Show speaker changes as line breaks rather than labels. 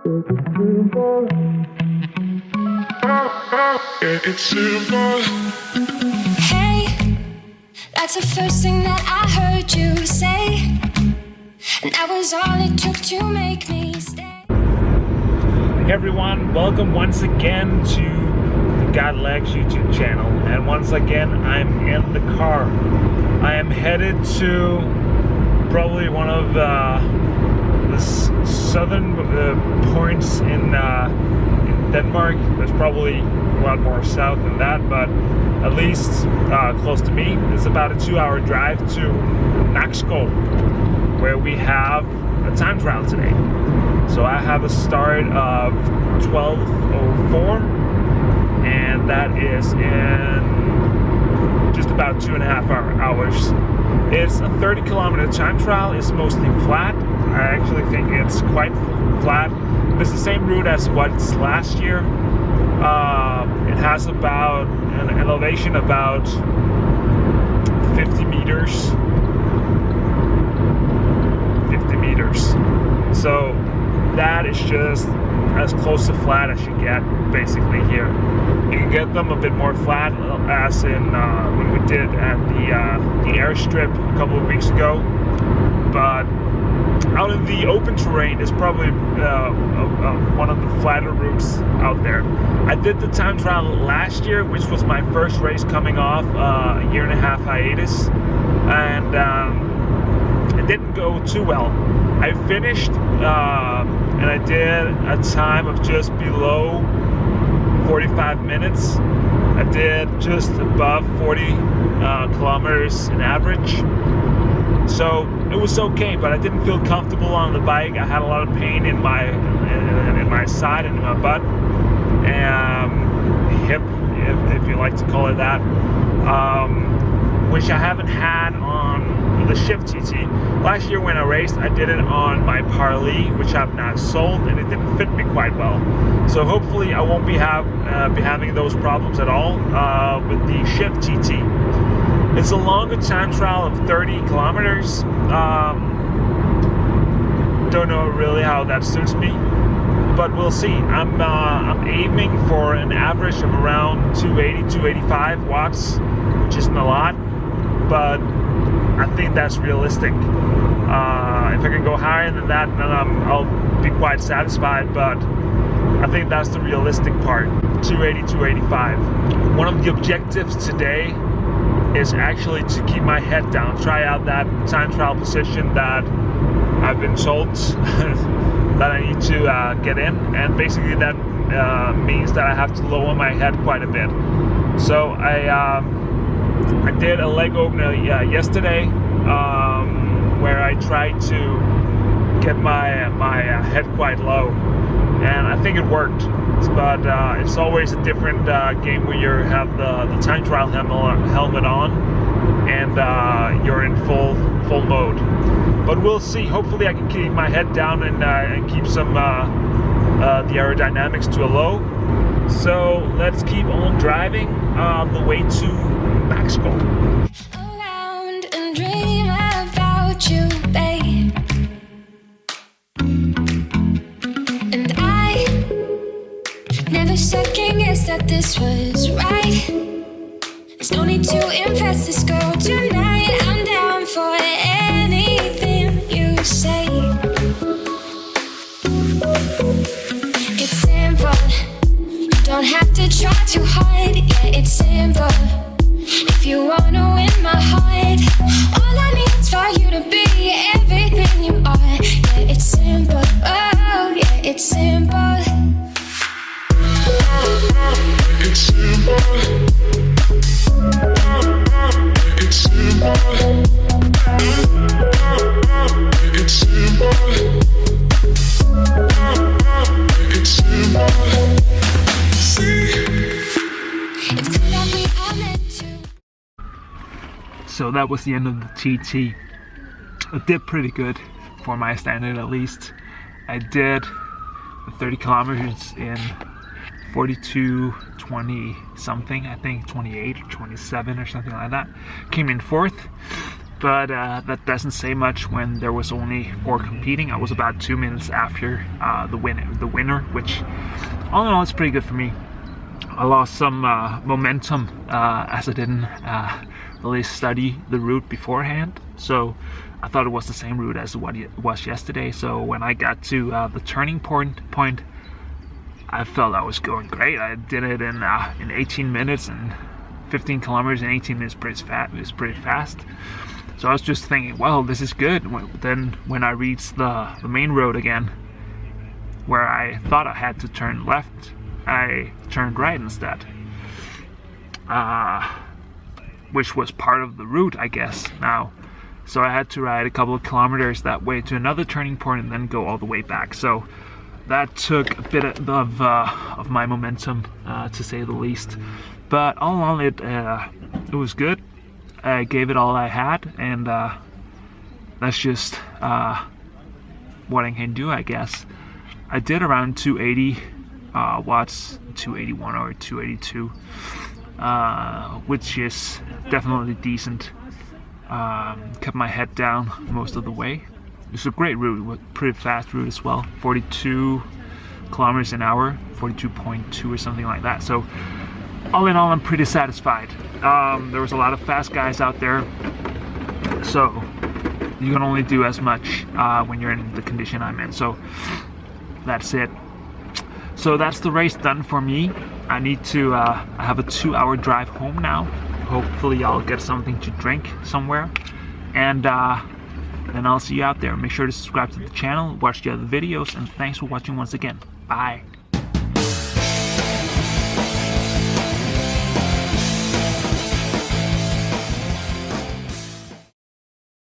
It's simple.
Hey, that's the first thing that I heard you say, and that was all it took to make me stay.
Hey everyone, welcome once again to the Gotlegs YouTube channel, and once again I'm in the car. I am headed to probably one of the southern points in Denmark. There's probably a lot more south than that, but at least close to me. It's about a 2-hour drive to Nakskov, where we have a time trial today. So I have a start of 12:04, and that is in just about 2.5 hours. It's a 30-kilometer time trial. It's mostly flat. I actually think it's quite flat. It's the same route as what's last year. It has about an elevation about 50 meters. 50 meters. So that is just as close to flat as you get basically here. You can get them a bit more flat, as in when we did at the airstrip a couple of weeks ago. But out in the open terrain is probably one of the flatter routes out there. I did the time trial last year, which was my first race coming off a 1.5-year hiatus, and it didn't go too well. I finished and I did a time of just below 45 minutes. I did just above 40 kilometers in average. So it was okay, but I didn't feel comfortable on the bike. I had a lot of pain in my side and in my butt, hip, if you like to call it that, which I haven't had on the Shift TT. Last year when I raced, I did it on my Parley, which I've not sold, and it didn't fit me quite well. So hopefully I won't be having those problems at all with the Shift TT. It's a longer time trial of 30 kilometers. Don't know really how that suits me, but we'll see. I'm aiming for an average of around 280, 285 watts, which isn't a lot, but I think that's realistic. If I can go higher than that, then I'll be quite satisfied, but I think that's the realistic part, 280, 285. One of the objectives today is actually to keep my head down, try out that time trial position that I've been told that I need to get in, and basically that means that I have to lower my head quite a bit. So I did a leg opener yesterday where I tried to get my head quite low, and I think it worked. But it's always a different game when you have the time trial helmet on and you're in full mode. But we'll see. Hopefully I can keep my head down and keep some the aerodynamics to a low. So let's keep on driving the way to Nakskov.
Around and dream about you, babe. And I never second guessed that this was right. There's no need to impress this girl tonight. I'm down for anything you say. It's simple. You don't have to try too hard. Yeah, it's simple. If you wanna win my heart, all I need is for you to be everything you are. Yeah, it's simple. Oh, yeah, it's simple.
It's simple. It's simple. It's simple. It's simple. See?
It's clear that we are meant to.
So that was the end of the TT. I did pretty good for my standard, at least. I did the 30 kilometers in 42:20 something, I think 28 or 27 or something like that. Came in fourth. but that doesn't say much when there was only 4 competing. I was about 2 minutes after the winner, which all in all is pretty good for me. I lost some momentum as I didn't really study the route beforehand, so I thought it was the same route as what it was yesterday. So when I got to the turning point, I felt I was going great. I did it in 18 minutes, and 15 kilometers in 18 minutes is pretty fast. So I was just thinking, well, this is good. Then when I reached the main road again, where I thought I had to turn left, I turned right instead, which was part of the route, I guess, now. So I had to ride a couple of kilometers that way to another turning point and then go all the way back. So that took a bit of my momentum, to say the least. But all in all, it was good. I gave it all I had, and that's just what I can do, I guess. I did around 280 watts, 281 or 282, which is definitely decent. Kept my head down most of the way. It's a great route, pretty fast route as well. 42 kilometers an hour, 42.2 or something like that. So all in all, I'm pretty satisfied. There was a lot of fast guys out there, so you can only do as much when you're in the condition I'm in. So that's it. So that's the race done for me. I need to I have a 2-hour drive home now. Hopefully I'll get something to drink somewhere, and then I'll see you out there. Make sure to subscribe to the channel, watch the other videos, and thanks for watching once again. Bye.